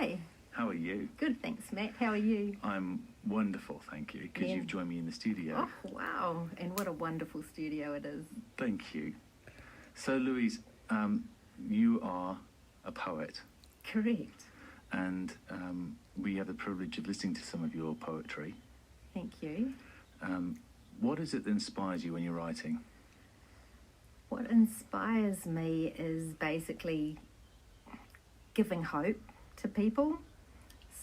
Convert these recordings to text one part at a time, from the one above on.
Hi. How are you? Good, thanks, Matt. How are you? I'm wonderful, thank you, because you've joined me in the studio. Oh, wow. And what a wonderful studio it is. Thank you. So, Louise, you are a poet. Correct. And we have the privilege of listening to some of your poetry. Thank you. What is it that inspires you when you're writing? What inspires me is basically giving hope to people.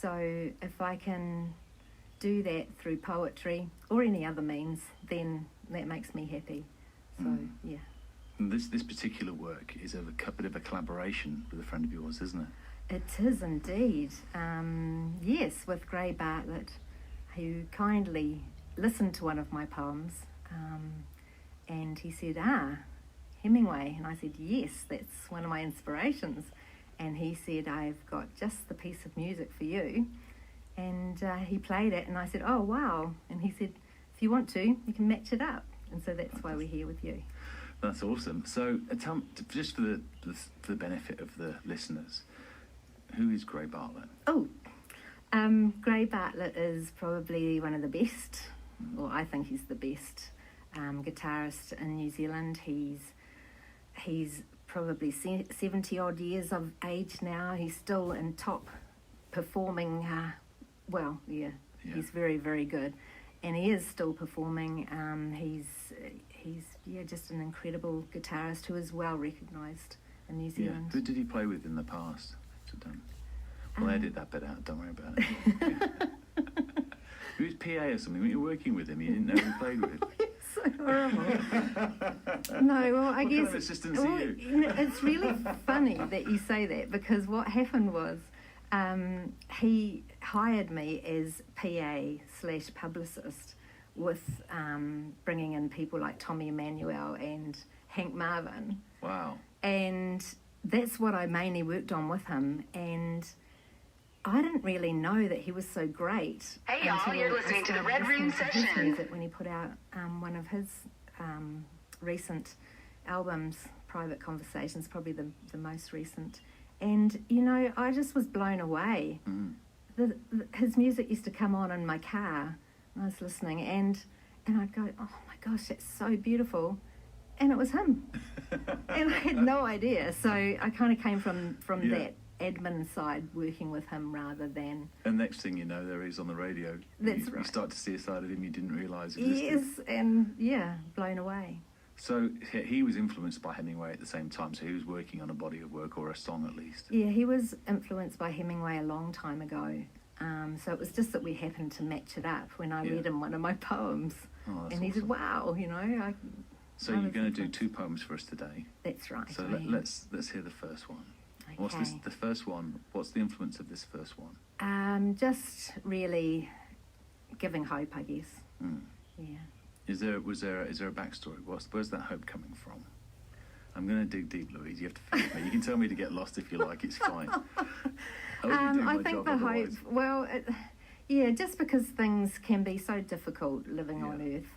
So if I can do that through poetry or any other means, then that makes me happy. So, yeah. And this particular work is a bit of a collaboration with a friend of yours, isn't it? It is indeed. Yes, with Gray Bartlett, who kindly listened to one of my poems, and he said, Hemingway. And I said, yes, that's one of my inspirations. And he said, I've got just the piece of music for you. And he played it, and I said, oh, wow. And he said, if you want to, you can match it up. And so that's why we're here with you. That's awesome. So just for the benefit of the listeners, who is Gray Bartlett? Gray Bartlett is probably one of the best, or I think he's the best guitarist in New Zealand. He's probably 70 odd years of age now. He's still in top performing. He's very, very good, and he is still performing. He's just an incredible guitarist who is well recognised in New Zealand. Who did he play with in the past? We'll edit that bit out, don't worry about it. He was PA or something. When you were working with him, you didn't know who he played with. It's so horrible. No, well, I guess... What kind of assistance are you? It's really funny that you say that, because what happened was he hired me as PA/publicist with bringing in people like Tommy Emmanuel and Hank Marvin. Wow. And that's what I mainly worked on with him, and I didn't really know that he was so great. Hey y'all, you're listening to the RedRoom session. When he put out one of his recent albums, Private Conversations, probably the most recent. And, I just was blown away. His music used to come on in my car, and I was listening, and I'd go, oh my gosh, that's so beautiful. And it was him. And I had no idea. So I kind of came from that admin side, working with him rather than... And next thing you know, there he is on the radio. That's right. You start to see a side of him you didn't realise existed. Yes, and blown away. So he was influenced by Hemingway at the same time, so he was working on a body of work, or a song at least. Yeah, he was influenced by Hemingway a long time ago. So it was just that we happened to match it up when I read him one of my poems. Oh, that's and he said, wow, So you're going to do two poems for us today. That's right. So let's hear the first one. Okay. The first one? What's the influence of this first one? Just really giving hope, I guess. Yeah. Is there a backstory? Where's that hope coming from? I'm going to dig deep, Louise. You have to forgive me. You can tell me to get lost if you like. It's fine. I think the hope. Well, just because things can be so difficult living on Earth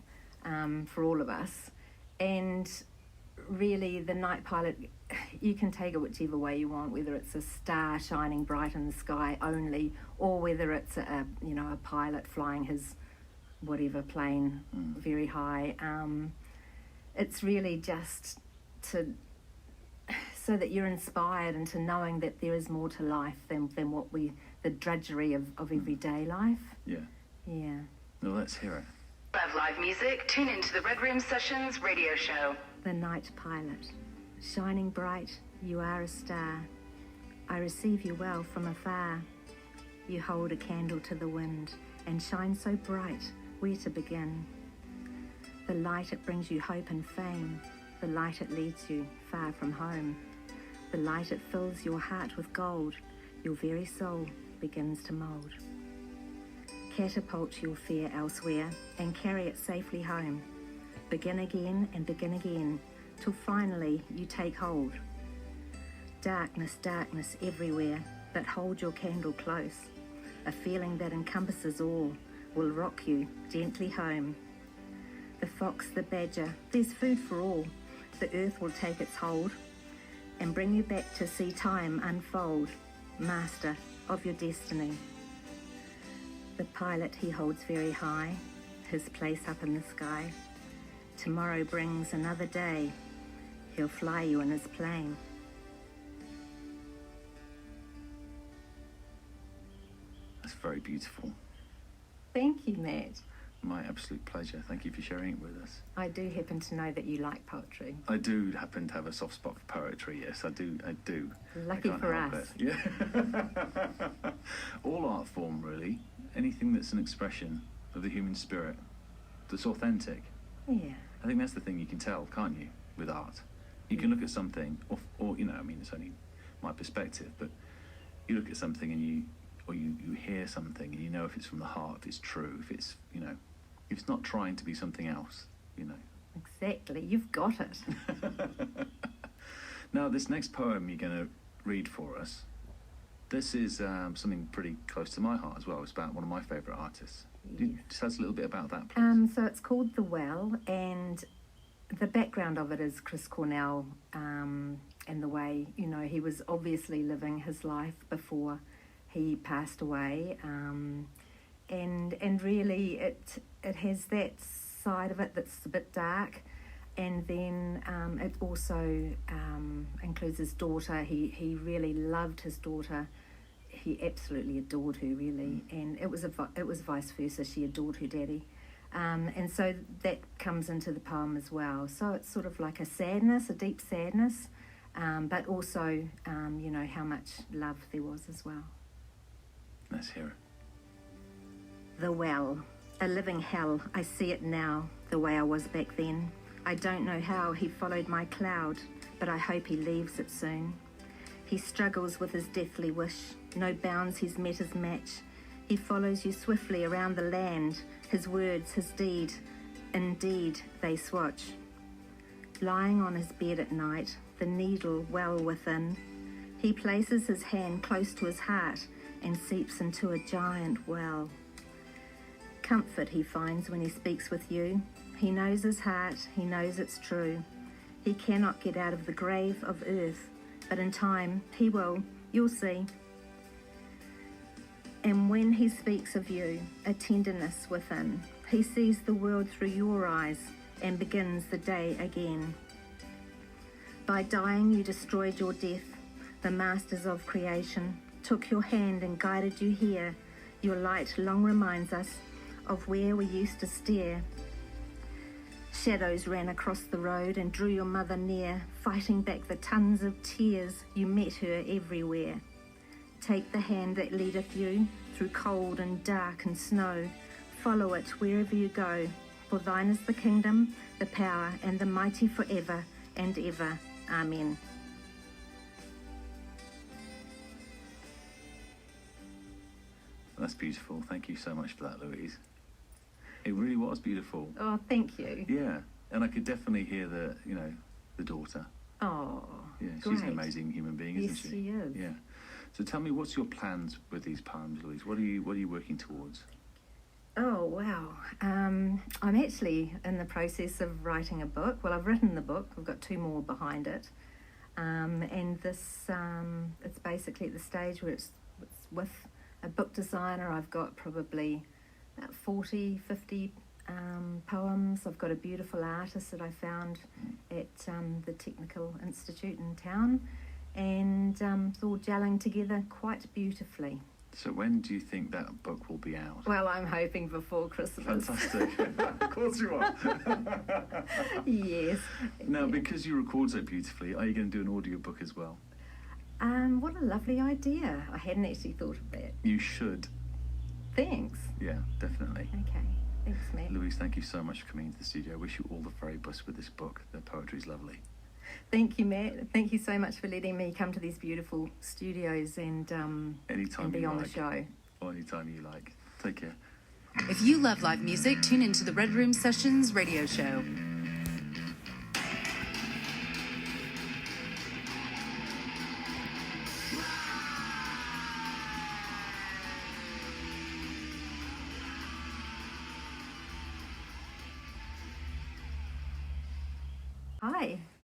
for all of us, and really the night pilot, you can take it whichever way you want, whether it's a star shining bright in the sky only, or whether it's a pilot flying his whatever plane very high. It's really just so that you're inspired into knowing that there is more to life than what the drudgery of everyday life. Yeah. Well, let's hear it. Love live music? Tune into the RedRoom Sessions radio show. The night pilot, shining bright, you are a star. I receive you well from afar. You hold a candle to the wind and shine so bright, where to begin? The light, it brings you hope and fame. The light, it leads you far from home. The light, it fills your heart with gold. Your very soul begins to mould. Catapult your fear elsewhere and carry it safely home. Begin again and begin again, till finally you take hold. Darkness, darkness everywhere, but hold your candle close. A feeling that encompasses all will rock you gently home. The fox, the badger, there's food for all. The earth will take its hold and bring you back to see time unfold. Master of your destiny. The pilot he holds very high, his place up in the sky. Tomorrow brings another day, he'll fly you in his plane. That's very beautiful. Thank you, Matt. My absolute pleasure. Thank you for sharing it with us. I do happen to know that you like poetry. I do happen to have a soft spot for poetry, yes, I do. Lucky I can't for help us. it. Yeah. All art form, really. Anything that's an expression of the human spirit, that's authentic. Yeah. I think that's the thing you can tell, can't you, with art? You can look at something, or you know, I mean, it's only my perspective, but you look at something and you hear something and you know if it's from the heart, if it's true, if it's, you know, if it's not trying to be something else, you know. Exactly, you've got it. Now, this next poem you're going to read for us, this is something pretty close to my heart as well. It's about one of my favourite artists. Can you tell us a little bit about that, please? So it's called The Well, and the background of it is Chris Cornell, and the way, you know, he was obviously living his life before he passed away, and really it has that side of it that's a bit dark, and then it also includes his daughter. He really loved his daughter. He absolutely adored her, really, and it was vice versa. She adored her daddy, and so that comes into the poem as well. So it's sort of like a sadness, a deep sadness, but also you know, how much love there was as well. Let's hear it. The well, a living hell, I see it now, the way I was back then. I don't know how he followed my cloud, but I hope he leaves it soon. He struggles with his deathly wish, no bounds he's met his match. He follows you swiftly around the land, his words, his deed, indeed they swatch. Lying on his bed at night, the needle well within, he places his hand close to his heart and seeps into a giant well. Comfort he finds when he speaks with you. He knows his heart, he knows it's true. He cannot get out of the grave of earth, but in time he will, you'll see. And when he speaks of you, a tenderness within, he sees the world through your eyes and begins the day again. By dying you destroyed your death, the masters of creation took your hand and guided you here. Your light long reminds us of where we used to stare. Shadows ran across the road and drew your mother near, fighting back the tons of tears. You met her everywhere. Take the hand that leadeth you through cold and dark and snow. Follow it wherever you go, for thine is the kingdom, the power, and the mighty forever and ever. Amen. That's beautiful. Thank you so much for that, Louise. It really was beautiful. Oh, thank you. Yeah, and I could definitely hear the daughter. Oh, Yeah, great. she's an amazing human being, isn't Yes, she? she is. Yeah. So tell me, what's your plans with these poems, Louise? What are you working towards? Oh, wow. I'm actually in the process of writing a book. Well, I've written the book. I've got 2 more behind it. And this, it's basically at the stage where it's with a book designer. I've got probably about 40, 50 poems. I've got a beautiful artist that I found at the Technical Institute in town. And it's all gelling together quite beautifully. So when do you think that book will be out? Well, I'm hoping before Christmas. Fantastic. Of course you are. Yes. Now, because you record so beautifully, are you going to do an audiobook as well? What a lovely idea. I hadn't actually thought of that. You should. Thanks. Yeah, definitely. Okay. Thanks, Matt. Louise, thank you so much for coming into the studio. I wish you all the very best with this book. The poetry's lovely. Thank you, Matt. Thank you so much for letting me come to these beautiful studios and Anytime be you on like. the show. Or anytime you like. Take care. If you love live music, tune into the Red Room Sessions radio show. Hi.